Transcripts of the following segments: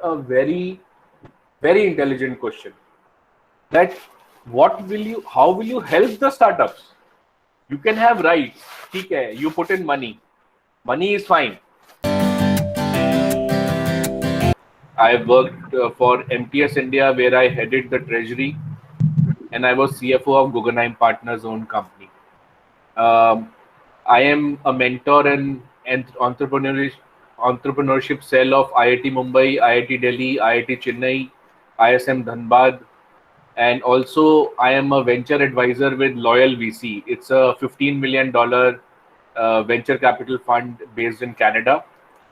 a very, very intelligent question. That how will you help the startups? You can have rights. ठीक है, you put in money. Money is fine. I worked for MTS India, where I headed the treasury, and I was CFO of Guggenheim Partners' own company. Um, I am a mentor and entrepreneurship cell of IIT Mumbai, IIT Delhi, IIT Chennai, ISM Dhanbad, and also I am a venture advisor with Loyal VC. It's a $15 million venture capital fund based in Canada,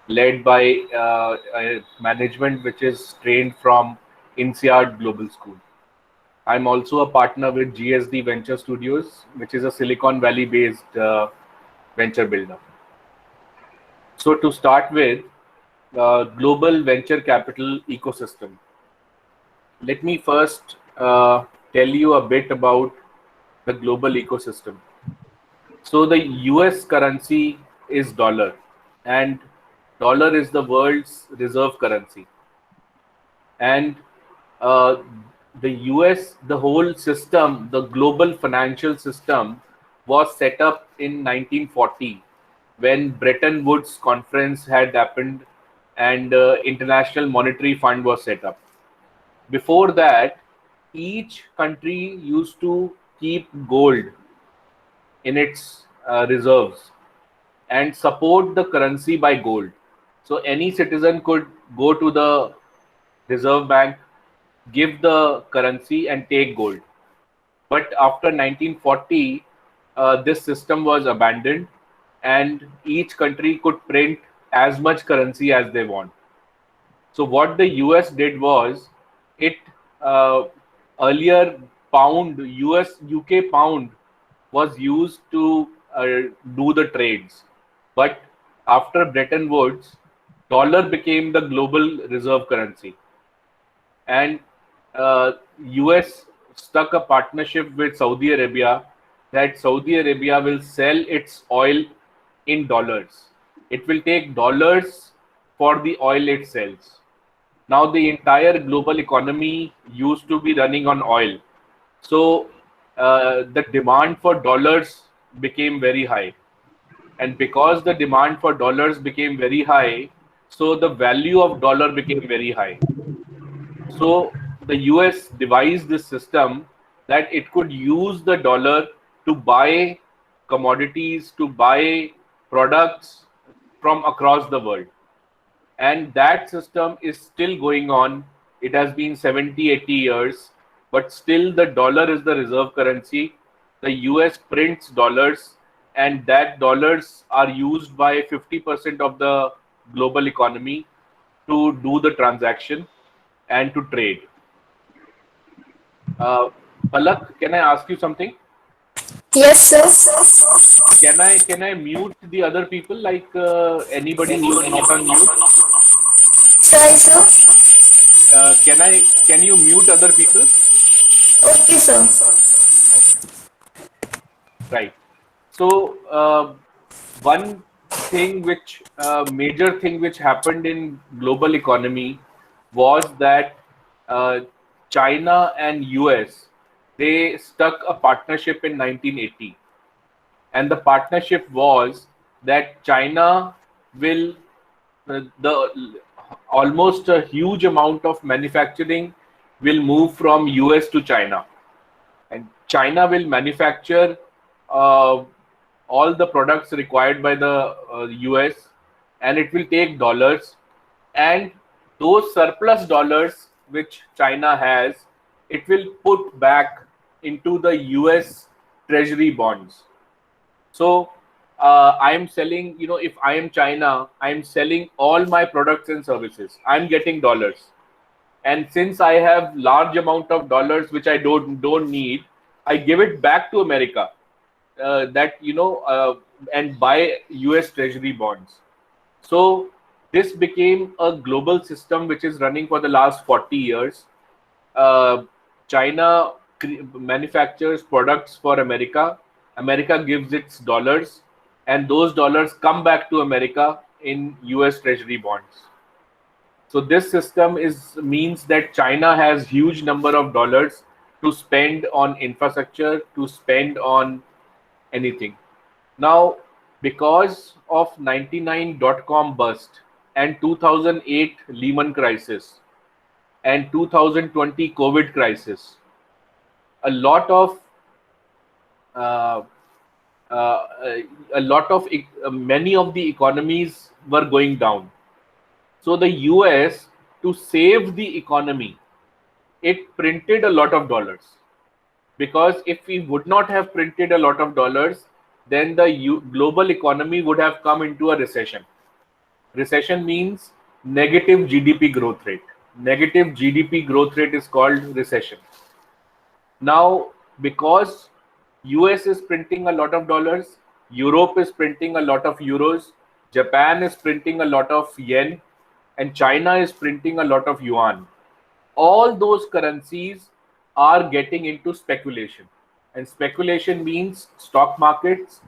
led by a management which is trained from INSEAD Global School. I'm also a partner with GSD Venture Studios, which is a Silicon Valley based venture builder. So, to start with, global venture capital ecosystem. Let me first tell you a bit about the global ecosystem. So, the US currency is dollar, and dollar is the world's reserve currency. And uh, the US, the whole system, the global financial system was set up in 1940 when Bretton Woods conference had happened and International Monetary Fund was set up. Before that, each country used to keep gold in its reserves and support the currency by gold. So any citizen could go to the Reserve Bank, give the currency, and take gold. But after 1940, this system was abandoned, and each country could print as much currency as they want. So what the US did was, it uh, earlier pound US UK pound was used to do the trades, but after Bretton Woods, dollar became the global reserve currency, and US stuck a partnership with Saudi Arabia that Saudi Arabia will sell its oil in dollars. It will take dollars for the oil it sells. Now the entire global economy used to be running on oil. So the demand for dollars became very high. And because the demand for dollars became very high, so the value of dollar became very high. So the US devised this system that it could use the dollar to buy commodities, to buy products from across the world. And that system is still going on. It has been 70, 80 years, but still the dollar is the reserve currency. The US prints dollars, and that dollars are used by 50% of the global economy to do the transaction and to trade. Uh, Palak, can I ask you something? Yes, sir. Can I mute the other people, like anybody who is not on mute? Sorry, sir. Can you mute other people? Okay, sir. Okay, right. So one thing which major thing which happened in global economy was that uh, China and US, they stuck a partnership in 1980, and the partnership was that China will the almost a huge amount of manufacturing will move from US to China, and China will manufacture uh, all the products required by the US, and it will take dollars, and those surplus dollars which China has, it will put back into the US treasury bonds. So I'm selling, if I am China, I'm selling all my products and services. I'm getting dollars. And since I have large amount of dollars which I don't need, I give it back to America. That and buy US Treasury bonds. So this became a global system which is running for the last 40 years. uh, China manufactures products for America. America gives its dollars, and those dollars come back to America in US Treasury bonds. So this system means that China has huge number of dollars to spend on infrastructure, to spend on anything. Now, because of 99.com bust and 2008 Lehman crisis and 2020 COVID crisis, a lot of uh, uh, a lot of many of the economies were going down. So the US, to save the economy, it printed a lot of dollars, because if we would not have printed a lot of dollars, then the global economy would have come into a recession. Recession means negative GDP growth rate. Negative GDP growth rate is called recession. Now, because US is printing a lot of dollars, Europe is printing a lot of euros, Japan is printing a lot of yen, and China is printing a lot of yuan. All those currencies are getting into speculation. And speculation means stock markets,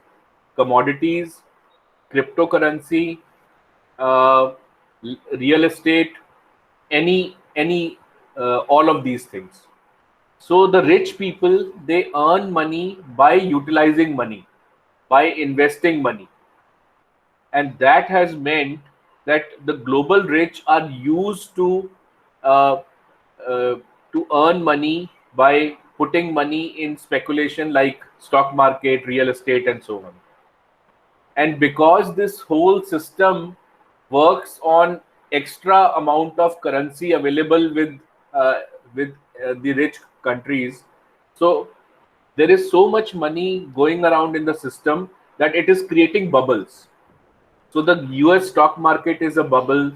commodities, cryptocurrency, uh, real estate, any all of these things. So the rich people, they earn money by utilizing money, by investing money, and that has meant that the global rich are used uh, uh, to earn money by putting money in speculation like stock market, real estate, and so on. And because this whole system works on extra amount of currency available uh, with the rich countries, so there is so much money going around in the system that it is creating bubbles. So the US stock market is a bubble,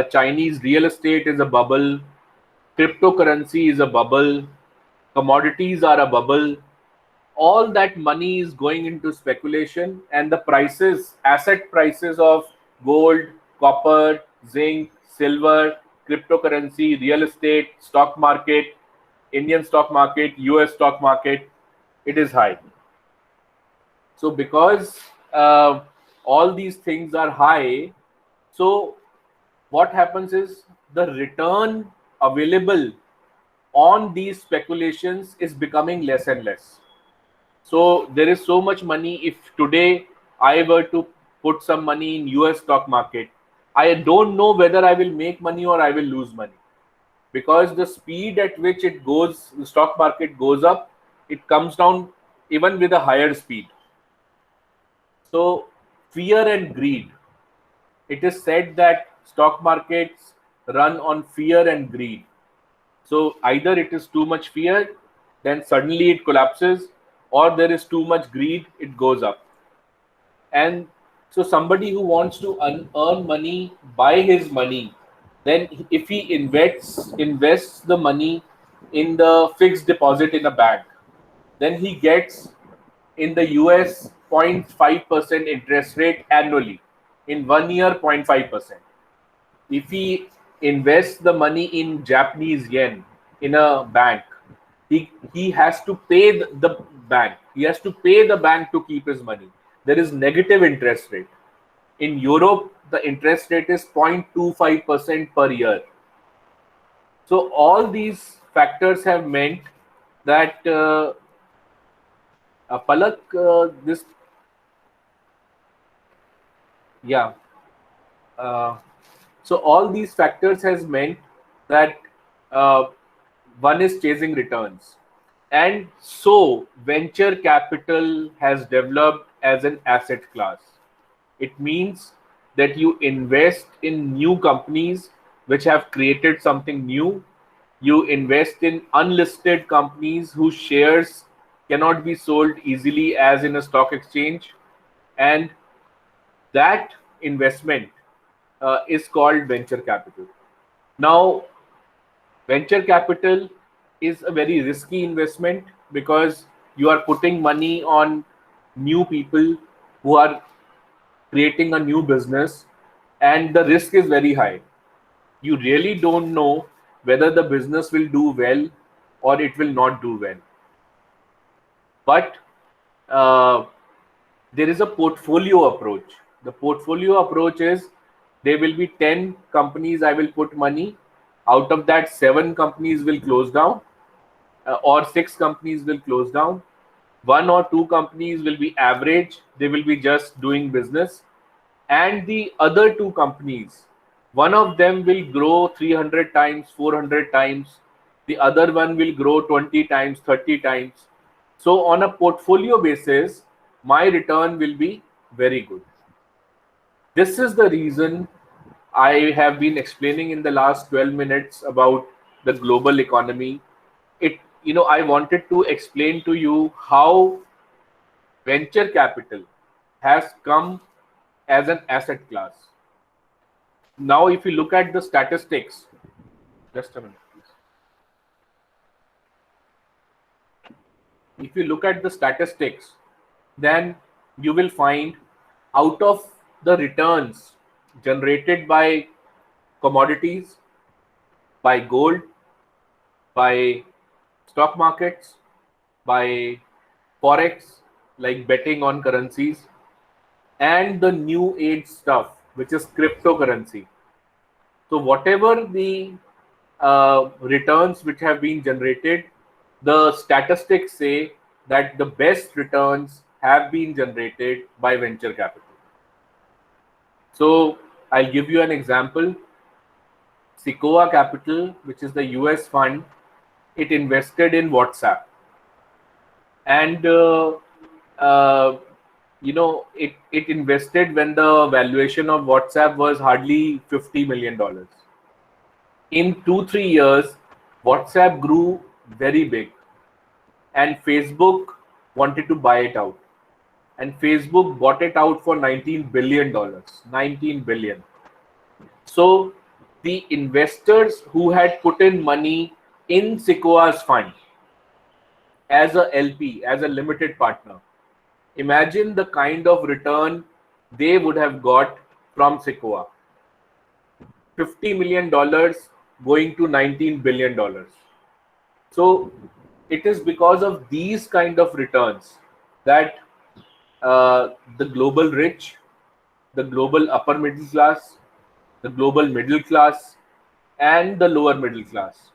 Chinese real estate is a bubble, cryptocurrency is a bubble, commodities are a bubble. All that money is going into speculation, and the prices, asset prices of gold, copper, zinc, silver, cryptocurrency, real estate, stock market, Indian stock market, US stock market, it is high. So because all these things are high, so what happens is the return available on these speculations is becoming less and less. So there is so much money. If today I were to put some money in US stock market, I don't know whether I will make money or I will lose money, because the speed at which it goes, the stock market goes up, it comes down even with a higher speed. So fear and greed. It is said that stock markets run on fear and greed. So either it is too much fear, then suddenly it collapses, or there is too much greed, it goes up. And so somebody who wants to earn money by his money, then if he invests the money in the fixed deposit in a bank, then he gets in the US 0.5% interest rate annually. In 1 year, 0.5%. If he invests the money in Japanese yen in a bank, he has to pay the bank. He has to pay the bank to keep his money. There is negative interest rate. In Europe, the interest rate is 0.25% per year. So all these factors have meant that Palak, this yeah. Uh, so all these factors has meant that uh, one is chasing returns, and so venture capital has developed as an asset class. It means that you invest in new companies which have created something new. You invest in unlisted companies whose shares cannot be sold easily as in a stock exchange, and that investment is called venture capital. Now, venture capital is a very risky investment because you are putting money on new people who are creating a new business, and the risk is very high. You really don't know whether the business will do well or it will not do well. But uh, there is a portfolio approach. The portfolio approach is there will be 10 companies I will put money. Out of that, 7 companies will close down, or 6 companies will close down. 1 or 2 companies will be average, they will be just doing business. And the other 2 companies, one of them will grow 300 times, 400 times, the other one will grow 20 times, 30 times. So on a portfolio basis, my return will be very good. This is the reason I have been explaining in the last 12 minutes about the global economy. I wanted to explain to you how venture capital has come as an asset class. Now, if you look at the statistics, just a minute, please. If you look at the statistics, then you will find out of the returns generated by commodities, by gold, by stock markets, by forex, like betting on currencies, and the new age stuff, which is cryptocurrency. So whatever the returns which have been generated, the statistics say that the best returns have been generated by venture capital. So I'll give you an example. Sequoia Capital, which is the US fund, it invested in WhatsApp. And it invested when the valuation of WhatsApp was hardly $50 million. In 2-3 years, WhatsApp grew very big, and Facebook wanted to buy it out, and Facebook bought it out for $19 billion. 19 billion. So the investors who had put in money in Sequoia's fund as a LP, as a limited partner, imagine the kind of return they would have got from Sequoia. $50 million going to $19 billion. So it is because of these kind of returns that the global rich, the global upper middle class, the global middle class, and the lower middle class,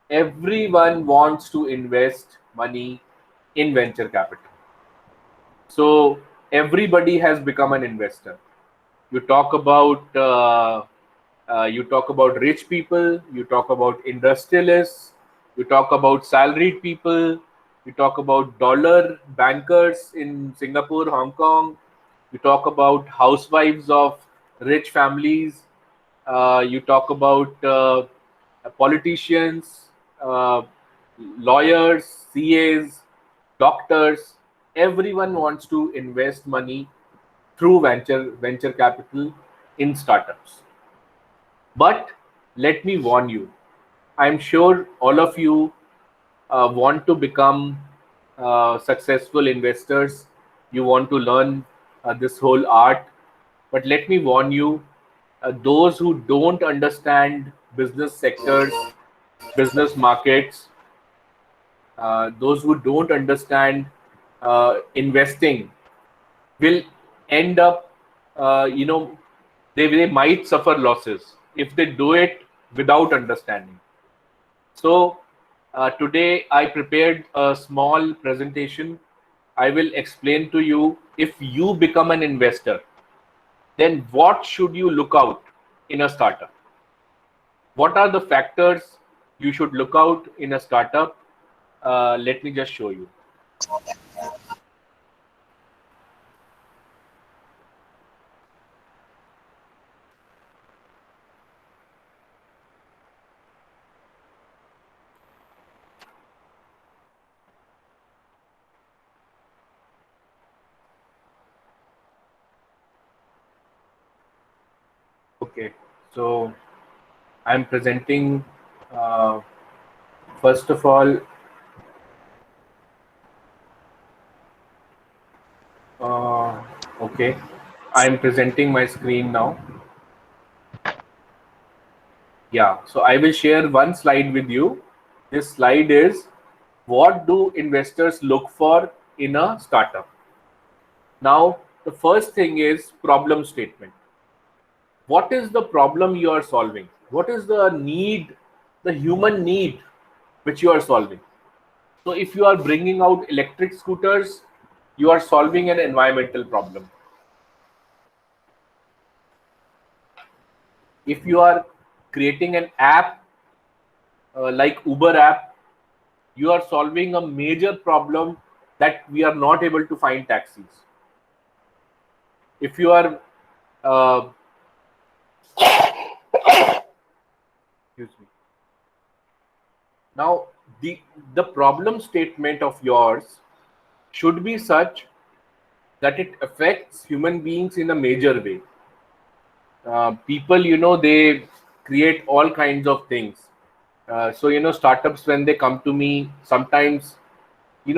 everyone wants to invest money in venture capital. So everybody has become an investor. You talk about rich people, you talk about industrialists, you talk about salaried people, you talk about dollar bankers in Singapore, Hong Kong, you talk about housewives of rich families, you talk about politicians, lawyers, CAs, doctors. Everyone wants to invest money through venture capital in startups. But let me warn you, I'm sure all of you want to become successful investors. You want to learn this whole art. But let me warn you, those who don't understand business sectors, business markets, those who don't understand investing will end up, they might suffer losses if they do it without understanding. So today I prepared a small presentation. I will explain to you, if you become an investor, then what should you look out in a startup? What are the factors you should look out in a startup? Let me just show you. Okay, so I'm presenting, first of all, okay, I'm presenting my screen now. Yeah, so I will share one slide with you. This slide is, what do investors look for in a startup? Now, the first thing is problem statement. what is the problem you are solving? What is the need, the human need which you are solving? So if you are bringing out electric scooters, you are solving an environmental problem. If you are creating an app like Uber app, you are solving a major problem that we are not able to find taxis. If you are uh, excuse me. Now, the problem statement of yours should be such that it affects human beings in a major way. People, they create all kinds of things. So, startups, when they come to me, sometimes, they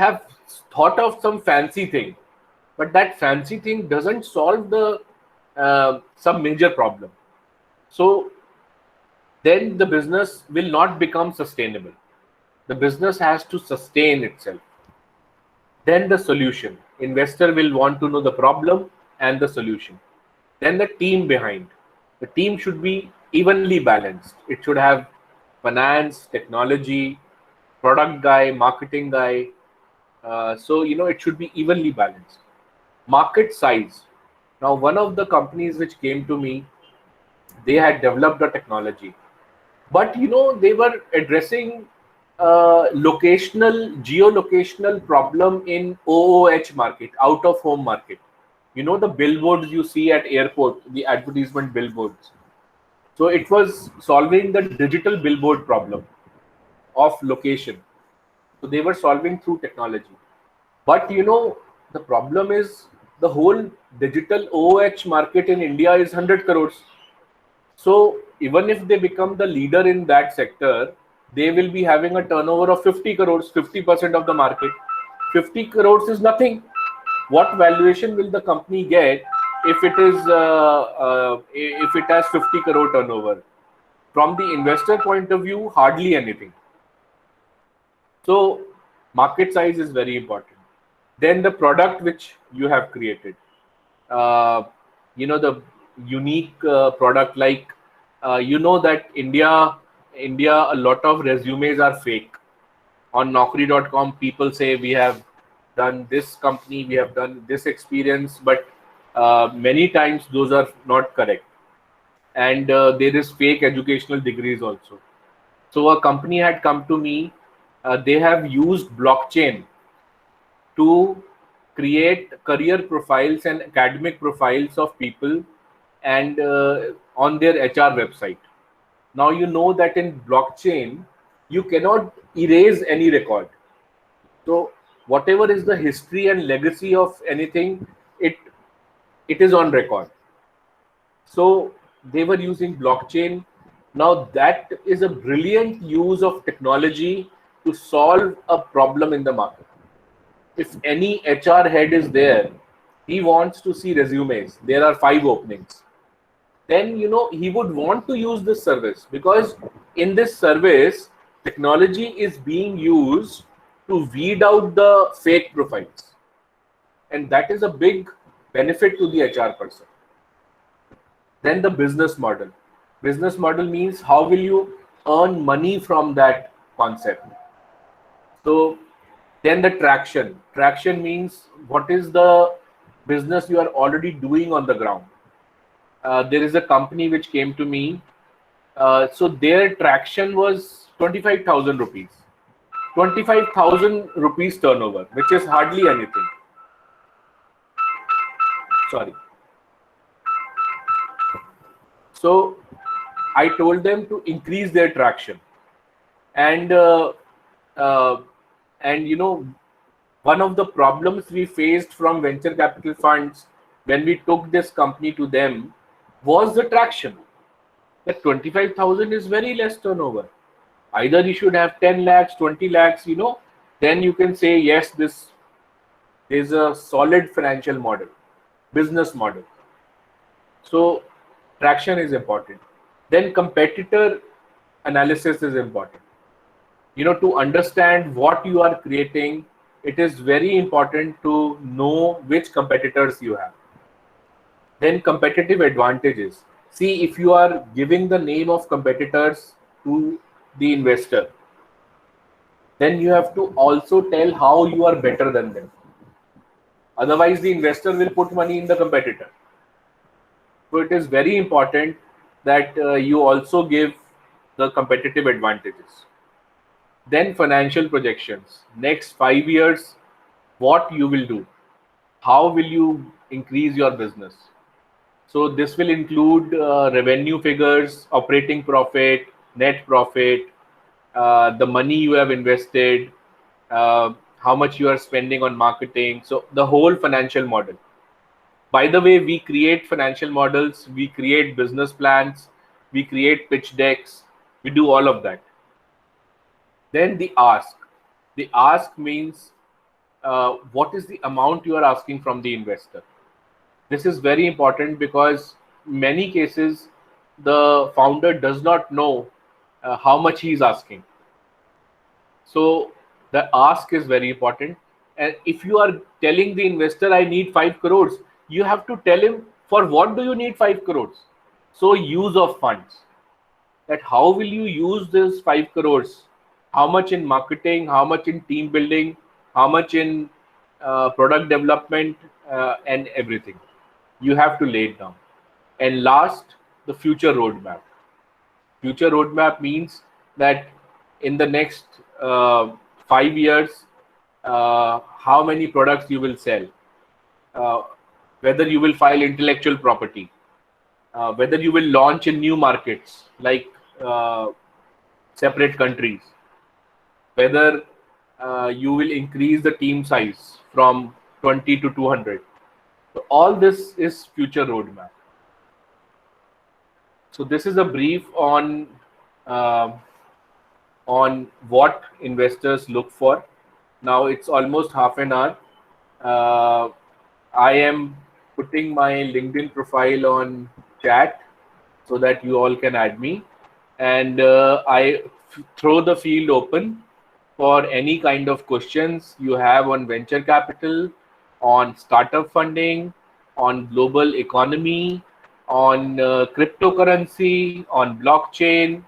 have thought of some fancy thing, but that fancy thing doesn't solve the some major problem. So then the business will not become sustainable. The business has to sustain itself. Then the solution. Investor will want to know the problem and the solution. Then the team behind. The team should be evenly balanced. It should have finance, technology, product guy, marketing guy. So, it should be evenly balanced. Market size. Now, one of the companies which came to me, they had developed a technology, but they were addressing geolocational problem in OOH market, out of home market. The billboards you see at airport, the advertisement billboards. So it was solving the digital billboard problem of location. So they were solving through technology. But the problem is the whole digital OOH market in India is 100 crores. So even if they become the leader in that sector, they will be having a turnover of 50 crores, 50% of the market. 50 crores is nothing. What valuation will the company get if it has 50 crore turnover? From the investor point of view, hardly anything. So market size is very important. Then the product which you have created, uh, the unique product, like that India, a lot of resumes are fake. On Naukri.com, people say we have done this company, we have done this experience, but many times those are not correct. And there is fake educational degrees also. So a company had come to me. They have used blockchain to create career profiles and academic profiles of people, and on their HR website. Now that in blockchain you cannot erase any record. So whatever is the history and legacy of anything, it is on record. So they were using blockchain. Now that is a brilliant use of technology to solve a problem in the market. If any HR head is there, he wants to see resumes. There are 5 openings. Then he would want to use this service, because in this service, technology is being used to weed out the fake profiles, and that is a big benefit to the HR person. Then the business model. Business model means how will you earn money from that concept. So then the traction. Traction means what is the business you are already doing on the ground. There is a company which came to me. So their traction was 25,000 rupees. 25,000 rupees turnover, which is hardly anything. Sorry. So I told them to increase their traction, and uh, one of the problems we faced from venture capital funds when we took this company to them was the traction. That 25,000 is very less turnover. Either you should have 10 lakhs, 20 lakhs, then you can say, yes, this is a solid financial model, business model. So traction is important. Then competitor analysis is important. To understand what you are creating, it is very important to know which competitors you have. Then competitive advantages. See, if you are giving the name of competitors to the investor, then you have to also tell how you are better than them. Otherwise, the investor will put money in the competitor. So it is very important that you also give the competitive advantages. Then financial projections. Next 5 years, what you will do, how will you increase your business. So this will include revenue figures, operating profit, net profit, the money you have invested, how much you are spending on marketing. So the whole financial model. By the way, we create financial models, we create business plans, we create pitch decks, we do all of that. Then the ask. The ask means what is the amount you are asking from the investor. This is very important because many cases the founder does not know how much he is asking. So the ask is very important. And if you are telling the investor, I need 5 crores, you have to tell him for what do you need 5 crores. So use of funds, that how will you use this 5 crores, how much in marketing, how much in team building, how much in product development, and everything. You have to lay it down. And last, the future roadmap. Future roadmap means that in the next 5 years, how many products you will sell, uh, whether you will file intellectual property, whether you will launch in new markets like separate countries, whether you will increase the team size from 20 to 200. So all this is future roadmap. So this is a brief uh, on what investors look for. Now it's almost half an hour. Uh, I am putting my LinkedIn profile on chat so that you all can add me, and I throw the field open for any kind of questions you have on venture capital, on startup funding, on global economy, on cryptocurrency, on blockchain,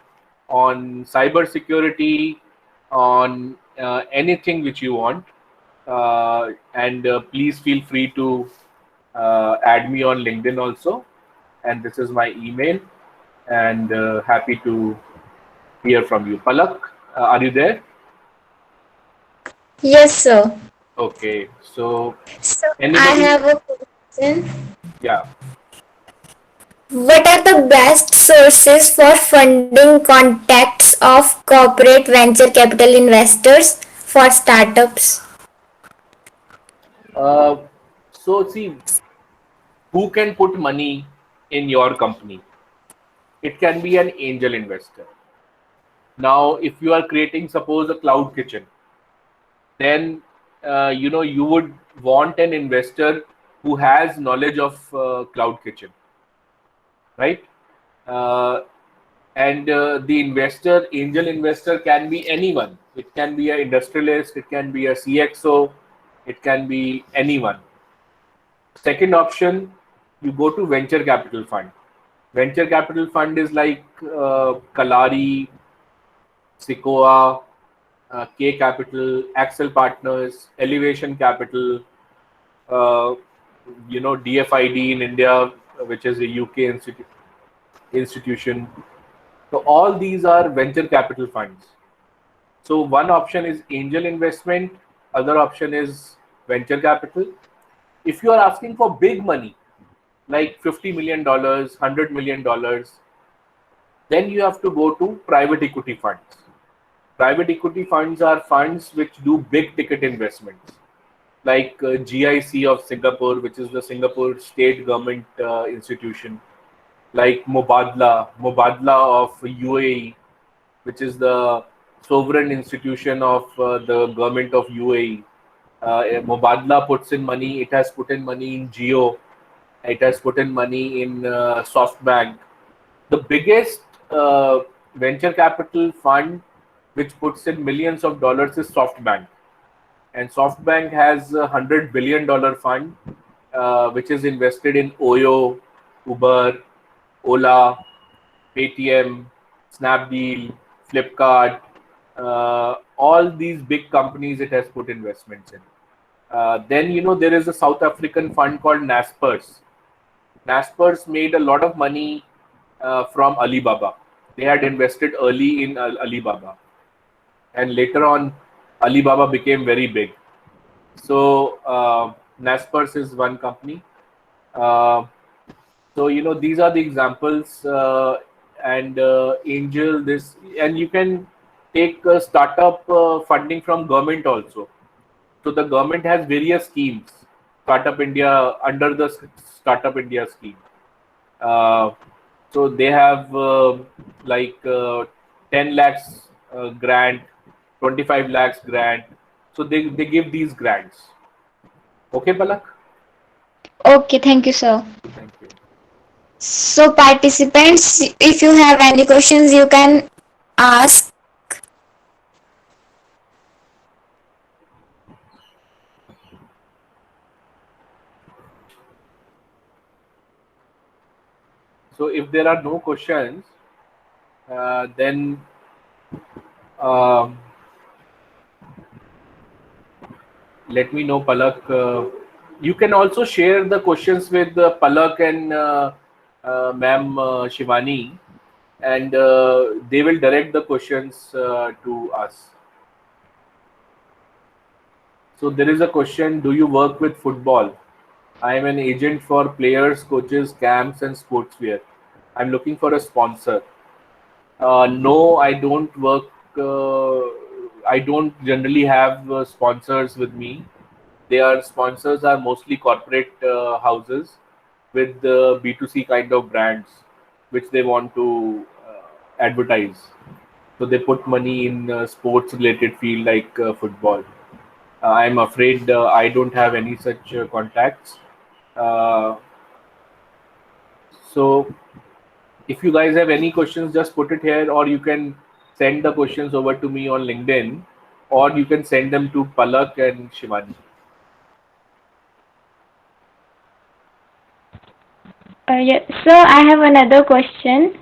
on cyber security, on anything which you want. And please feel free to add me on LinkedIn also. And this is my email. And happy to hear from you. Palak, are you there? Yes, sir. Okay. So So I anybody? have a question. Yeah. What are the best sources for funding contacts of corporate venture capital investors for startups? Uh, so see, who can put money in your company? It can be an angel investor. Now, if you are creating, suppose, a cloud kitchen, then you would want an investor who has knowledge of cloud kitchen, right? Uh, and the investor, angel investor, can be anyone. It can be an industrialist, it can be a CXO, it can be anyone. Second option, you go to venture capital fund. Venture capital fund is like Kalari, Sequoia, K Capital, Axel Partners, Elevation Capital, uh, DFID in India, which is a UK institution. So all these are venture capital funds. So one option is angel investment, other option is venture capital. If you are asking for big money, like $50 million, $100 million, then you have to go to private equity funds. Private equity funds are funds which do big ticket investments, like GIC of Singapore, which is the Singapore state government institution, like Mubadala of UAE, which is the sovereign institution of the government of UAE. Mubadala puts in money. It has put in money in Geo. It has put in money in SoftBank. The biggest venture capital fund which puts in millions of dollars is SoftBank, and SoftBank has a $100 billion fund, which is invested in Oyo, Uber, Ola, Paytm, Snapdeal, Flipkart, all these big companies it has put investments in. Then there is a South African fund called Naspers. Naspers made a lot of money from Alibaba. They had invested early in Alibaba, and later on, Alibaba became very big. So Naspers is one company. Uh, so these are the examples, and Angel this, and you can take startup funding from government also. So the government has various schemes. Startup India, under the Startup India scheme. Uh, so they have like 10 lakhs grant, 25 lakhs grant. So they give these grants. Okay, Palak? Okay, thank you, sir. Thank you. So, participants, if you have any questions, you can ask. So if there are no questions, then um, let me know, Palak. You can also share the questions with Palak and Ma'am Shivani, and they will direct the questions to us. So there is a question: do you work with football? I am an agent for players, coaches, camps, and sportswear. I'm looking for a sponsor. No, I don't work. I don't generally have sponsors with me. Their sponsors are mostly corporate houses with B2C kind of brands which they want to advertise. So they put money in sports related field like football. I'm afraid I don't have any such contacts. Uh, so if you guys have any questions, just put it here, or you can send the questions over to me on LinkedIn, or you can send them to Palak and Shivani. Yeah. So, I have another question.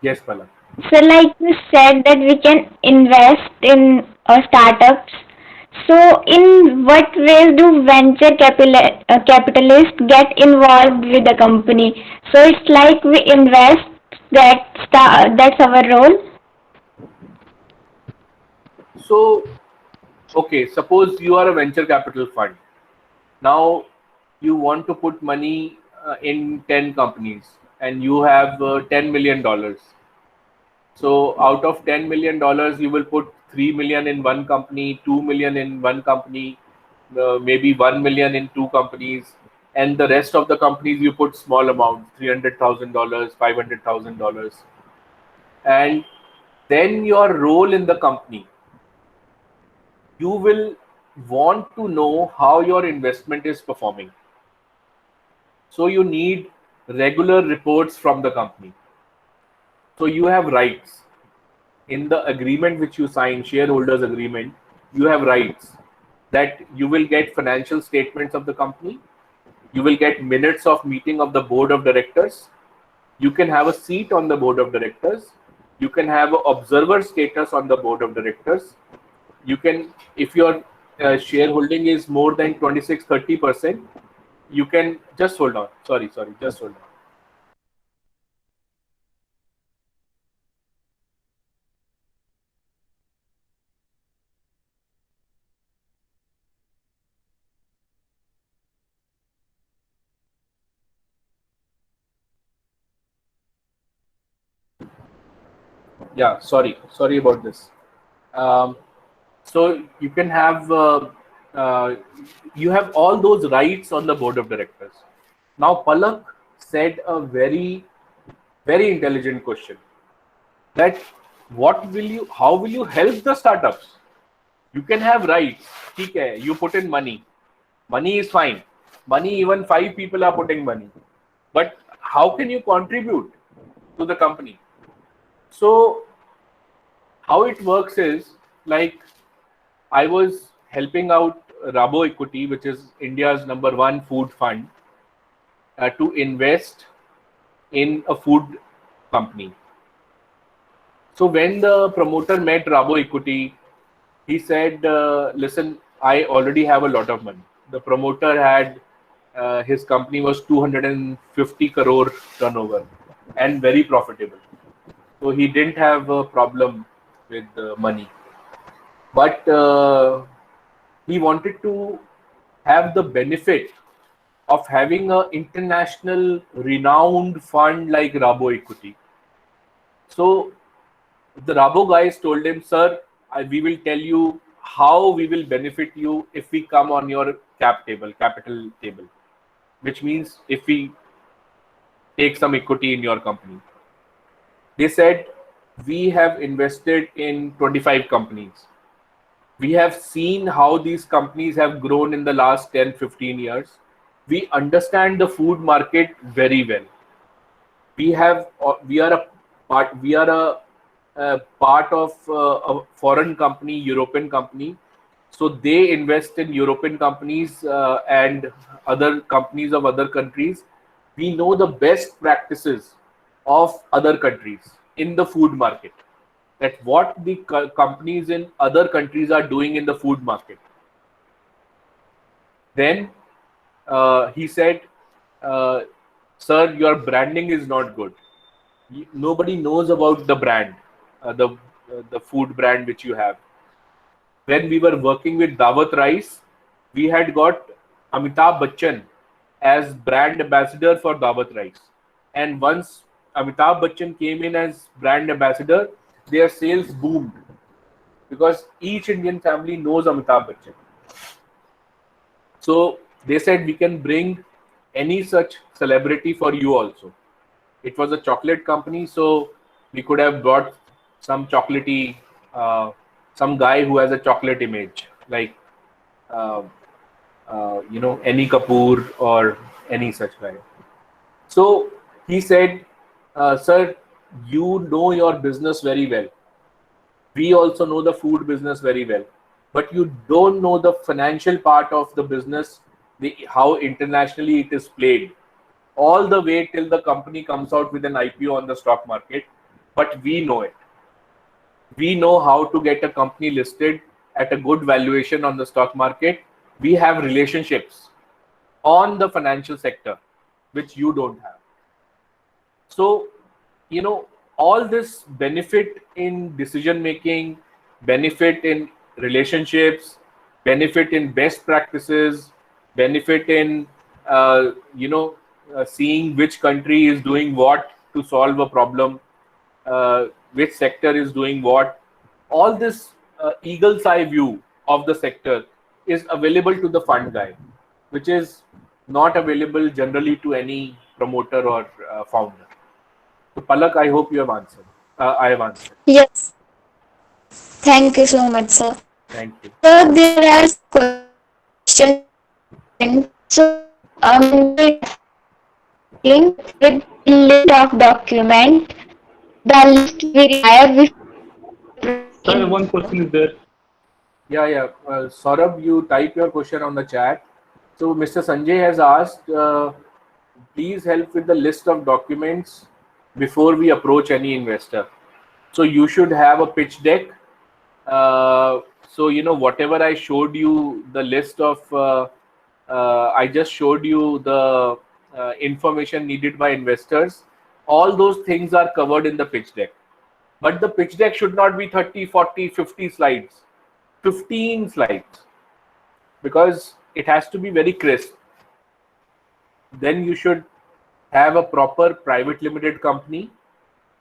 Yes, Palak. So, like you said that we can invest in startups. So, in what ways do capitalists get involved with the company? So, it's like we invest that's our role. So, okay, suppose you are a venture capital fund. Now, you want to put money in 10 companies and you have $10 million. So, out of $10 million, you will put 3 million in one company, 2 million in one company, maybe 1 million in two companies, and the rest of the companies you put small amounts, $300,000, $500,000. And then your role in the company, you will want to know how your investment is performing. So you need regular reports from the company. So you have rights in the agreement which you sign, shareholders agreement. You have rights that you will get financial statements of the company, you will get minutes of meeting of the board of directors, you can have a seat on the board of directors, you can have an observer status on the board of directors. You can, if your shareholding is more than 26-30%, you can just hold on. Sorry, just hold on. Yeah, sorry about this. Um, so you can have uh, you have all those rights on the board of directors. Now Palak said a very intelligent question, that what will you how will you help the startups? You can have rights, ठीक है, you put in money is fine, money, even five people are putting money, but how can you contribute to the company? So how it works is, like, I was helping out Rabo Equity, which is India's number one food fund. to invest in a food company. So when the promoter met Rabo Equity, he said, listen, I already have a lot of money. The promoter had, his company was 250 crore turnover and very profitable. So he didn't have a problem with money. But he wanted to have the benefit of having an international renowned fund like Rabo Equity. So the Rabo guys told him, sir, we will tell you how we will benefit you if we come on your capital table, which means if we take some equity in your company. They said, we have invested in 25 companies. We have seen how these companies have grown in the last 10, 15 years. We understand the food market very well. We are a part of a foreign company, European company. So they invest in European companies and other companies of other countries. We know the best practices of other countries in the food market. That what the companies in other countries are doing in the food market. Then he said, sir, your branding is not good. Nobody knows about the brand, the food brand which you have. When we were working with Dawat Rice, we had got Amitabh Bachchan as brand ambassador for Dawat Rice. And once Amitabh Bachchan came in as brand ambassador, their sales boomed because each Indian family knows Amitabh Bachchan. So they said we can bring any such celebrity for you also. It was a chocolate company, so we could have brought some chocolatey, some guy who has a chocolate image, like any Kapoor or any such guy. So he said, sir, you know your business very well. We also know the food business very well, but you don't know the financial part of the business, how internationally it is played, all the way till the company comes out with an IPO on the stock market. But we know it. We know how to get a company listed at a good valuation on the stock market. We have relationships on the financial sector, which you don't have. So, all this benefit in decision making, benefit in relationships, benefit in best practices, benefit in seeing which country is doing what to solve a problem, which sector is doing what. All this eagle's eye view of the sector is available to the fund guy, which is not available generally to any promoter or founder. So Palak, I hope you have answered. I have answered. Yes. Thank you so much, sir. Thank you. So there are questions in. So link with list of document. The list we require Sir, one question is there. Yeah. Saurabh, you type your question on the chat. So Mr. Sanjay has asked, please help with the list of documents before we approach any investor. So you should have a pitch deck. So whatever I showed you, the list of, I just showed you the information needed by investors. All those things are covered in the pitch deck. But the pitch deck should not be 30, 40, 50 slides. 15 slides, because it has to be very crisp. Then you should have a proper private limited company,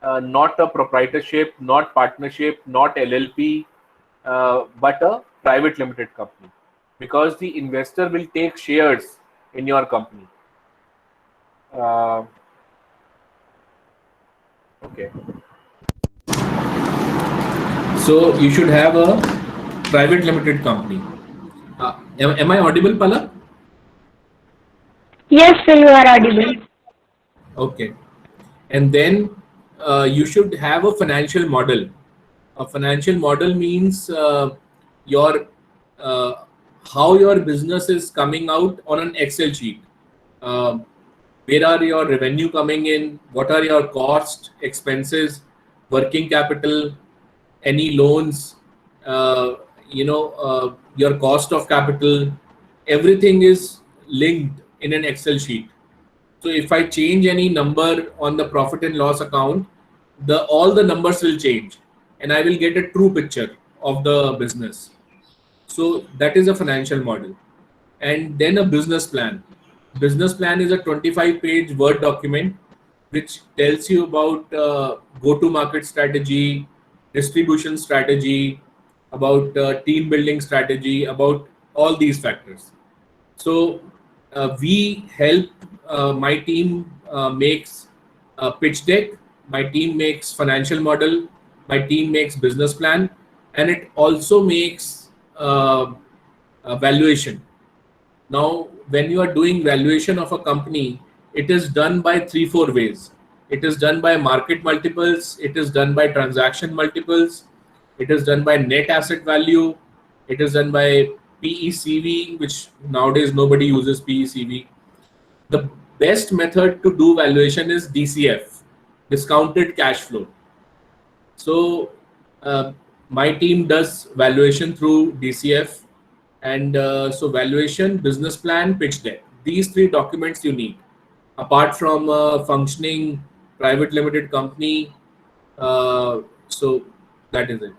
not a proprietorship, not partnership, not LLP, but a private limited company, because the investor will take shares in your company. Okay. So you should have a private limited company. Am I audible, Palak? Yes, sir, you are audible. Okay. And then you should have a financial model. A financial model means your how your business is coming out on an Excel sheet. Where are your revenue coming in? What are your cost, expenses, working capital, any loans, uh, your cost of capital? Everything is linked in an Excel sheet. So if I change any number on the profit and loss account, all the numbers will change, and I will get a true picture of the business. So that is a financial model. And then a business plan. Business plan is a 25-page Word document which tells you about go-to-market strategy, distribution strategy, about team building strategy, about all these factors. So we help. My team makes a pitch deck. My team makes financial model. My team makes business plan, and it also makes valuation. Now, when you are doing valuation of a company, it is done by 3-4 ways. It is done by market multiples. It is done by transaction multiples. It is done by net asset value. It is done by PECV, which nowadays nobody uses PECV. The best method to do valuation is DCF, discounted cash flow. So my team does valuation through DCF, and so valuation, business plan, pitch deck. These 3 documents you need. Apart from a functioning private limited company, so that is it.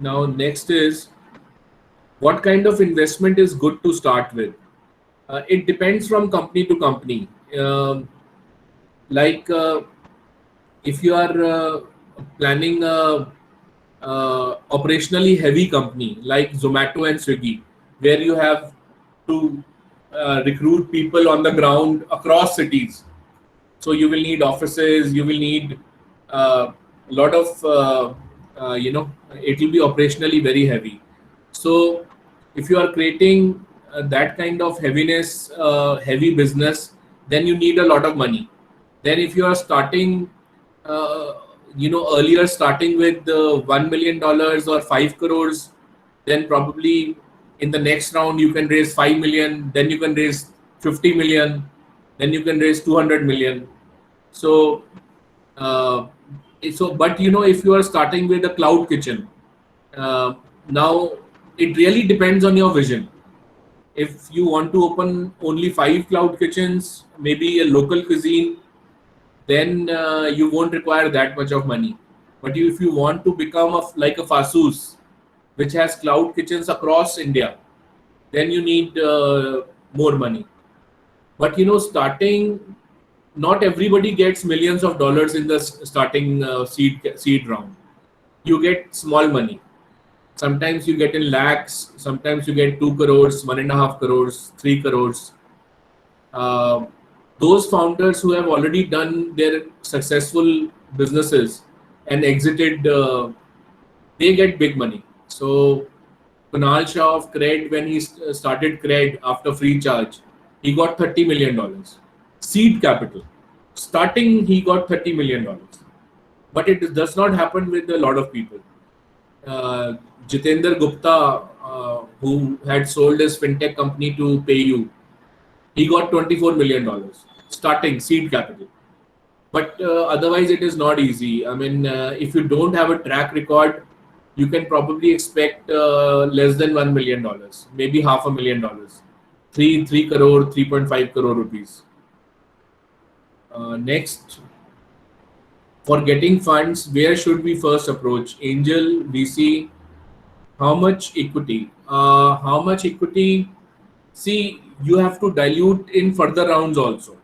Now next is, what kind of investment is good to start with? It depends from company to company. If you are planning a operationally heavy company like Zomato and Swiggy, where you have to recruit people on the ground across cities, so you will need offices, you will need a lot of it will be operationally very heavy. So if you are creating that kind of heaviness, heavy business, then you need a lot of money. Then if you are starting earlier, starting with $1 million or 5 crores, then probably in the next round you can raise 5 million, then you can raise 50 million, then you can raise 200 million. So but if you are starting with a cloud kitchen, now it really depends on your vision. If you want to open only 5 cloud kitchens, maybe a local cuisine, then you won't require that much of money. But if you want to become like a Fasus, which has cloud kitchens across India, then you need more money. But starting, not everybody gets millions of dollars in the starting seed round. You get small money. Sometimes you get in lakhs, sometimes you get 2 crores, 1.5 crores, 3 crores. Those founders who have already done their successful businesses and exited, they get big money. So Kunal Shah of Cred, when he started Cred after free charge, he got $30 million. Seed capital. Starting, he got $30 million. But it does not happen with a lot of people. Jitendra Gupta, who had sold his fintech company to PayU, he got $24 million starting seed capital. But otherwise, it is not easy. I mean, if you don't have a track record, you can probably expect less than $1 million, maybe $500,000, 3 crore, 3.5 crore rupees. Next, for getting funds, where should we first approach? Angel, VC, how much equity? How much equity? See, you have to dilute in further rounds also.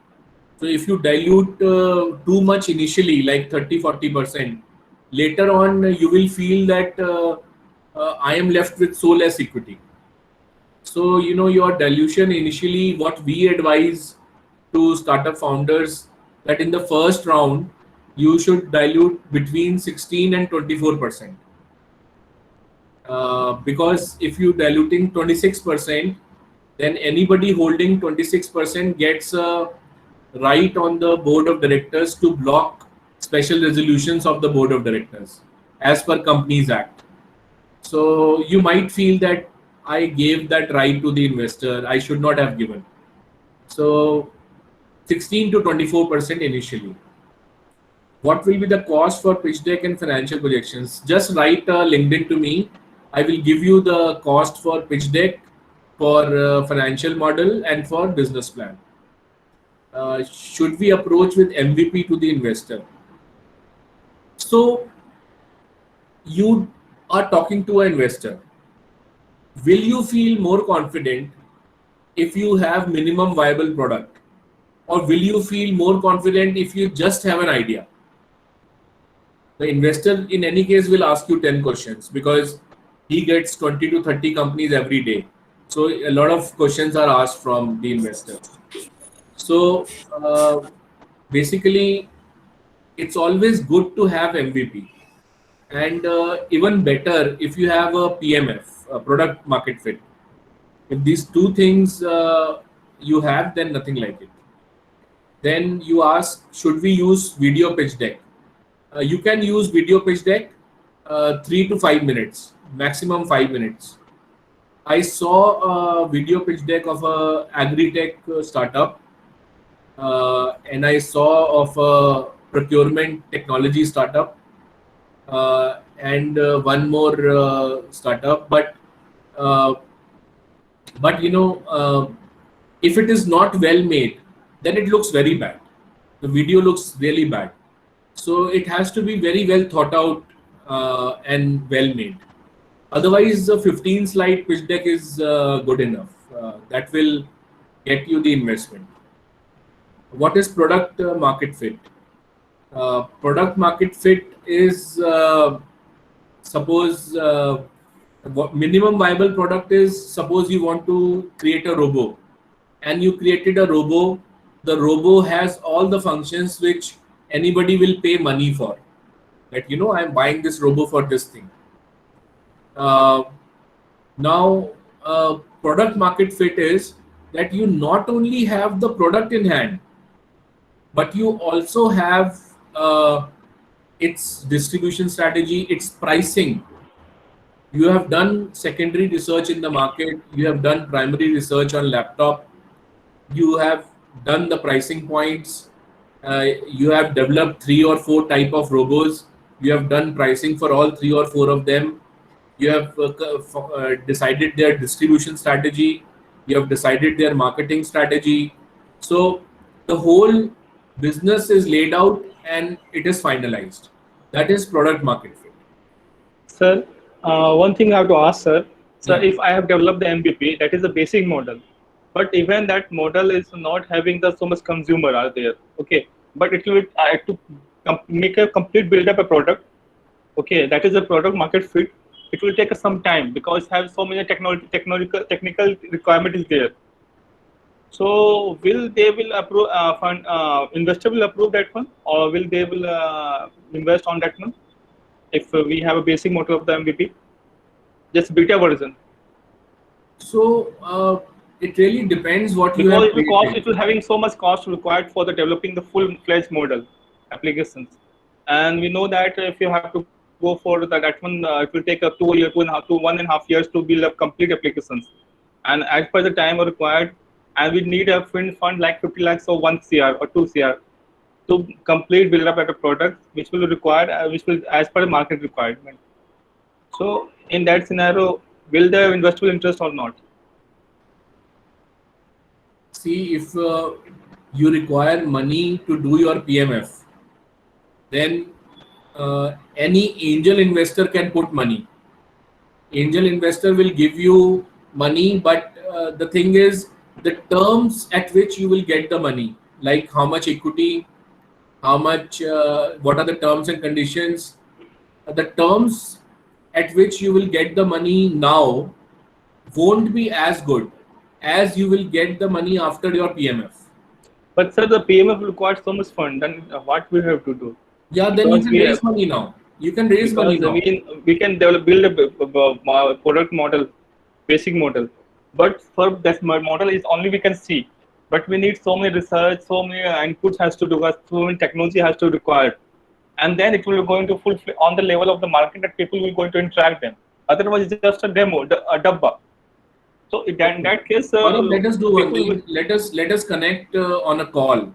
So if you dilute too much initially, like 30-40%, later on you will feel that I am left with so less equity. So your dilution initially, what we advise to startup founders, that in the first round you should dilute between 16 and 24%. Because if you diluting 26%, then anybody holding 26% gets a right on the board of directors to block special resolutions of the board of directors as per Companies Act. So you might feel that I gave that right to the investor, I should not have given. So 16 to 24% initially. What will be the cost for pitch deck and financial projections? Just write a LinkedIn to me. I will give you the cost for pitch deck, for financial model, and for business plan. Should we approach with MVP to the investor? So you are talking to an investor. Will you feel more confident if you have minimum viable product, or will you feel more confident if you just have an idea? The investor in any case will ask you 10 questions because he gets 20 to 30 companies every day. So a lot of questions are asked from the investor. So basically, it's always good to have MVP, and even better if you have a PMF, a product market fit. If these two things you have, then nothing like it. Then you ask, should we use video pitch deck? You can use video pitch deck 3 to 5 minutes, maximum 5 minutes. I saw a video pitch deck of a agri-tech startup, and I saw of a procurement technology startup, and one more startup. But you know, if it is not well made, then it looks very bad. The video looks really bad. So it has to be very well thought out and well made. Otherwise, the 15 slide pitch deck is good enough. That will get you the investment. What is product market fit? Product market fit is suppose what minimum viable product is. Suppose you want to create a robo, and you created a robo. The robo has all the functions which anybody will pay money for. That, you know, I'm buying this robo for this thing. Now, product market fit is that you not only have the product in hand, but you also have its distribution strategy, its pricing. You have done secondary research in the market. You have done primary research on laptop. You have done the pricing points. You have developed 3 or 4 type of robos. You have done pricing for all 3 or 4 of them. You have decided their distribution strategy. You have decided their marketing strategy. So the whole business is laid out and it is finalized. That is product market fit. Sir, one thing I have to ask, sir. Sir, Yeah. if I have developed the MVP, that is the basic model, but even that model is not having the so much consumer are there. Okay, but it will I have to make a complete build up a product. Okay, that is a product market fit. It will take us some time because have so many technical requirement is there. So will they will approve fund investor will approve that one, or will they will invest on that one if we have a basic model of the MVP, just beta version? So it really depends what you Because have it will cost, created. it will having so much cost required for the developing the full-fledged model applications, and we know that if you have to go for that one, it will take up 2 years, 2.5 to 1.5 years to build up complete applications, and as per the time required, and we need a fund like 50 lakhs or 1 CR or 2 CR to complete build up at a product which will require, which will as per the market requirement. So in that scenario, will the investor will interest or not? See, if you require money to do your PMF, then any angel investor can put money. Angel investor will give you money, but the thing is, the terms at which you will get the money, like how much equity, how much, what are the terms and conditions, the terms at which you will get the money now won't be as good as you will get the money after your PMF. But sir, the PMF requires so much fund, then what we have to do? Yeah, then you Because can we raise have, money now. You can raise money because now. we can develop build a product model, basic model, but for that model is only we can see, but we need so many research, so many inputs has to do, so many technology has to require, and then it will be going to full on the level of the market that people will going to interact them. Otherwise, it's just a demo, a dabba. So in that case, Palak, let us do one people thing. Let us connect on a call.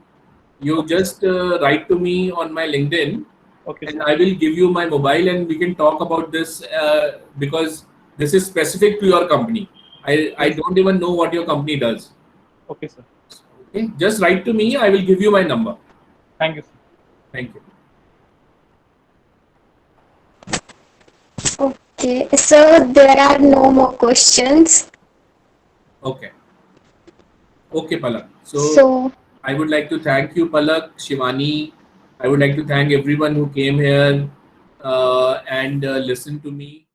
You just write to me on my LinkedIn, okay, and sir. I will give you my mobile, and we can talk about this because this is specific to your company. I Yes. don't even know what your company does. Okay, sir. Okay, just write to me. I will give you my number. Thank you, sir. Thank you. Okay, so there are no more questions. Okay. Okay, Palak. So So, I would like to thank you, Palak, Shivani. I would like to thank everyone who came here and listened to me.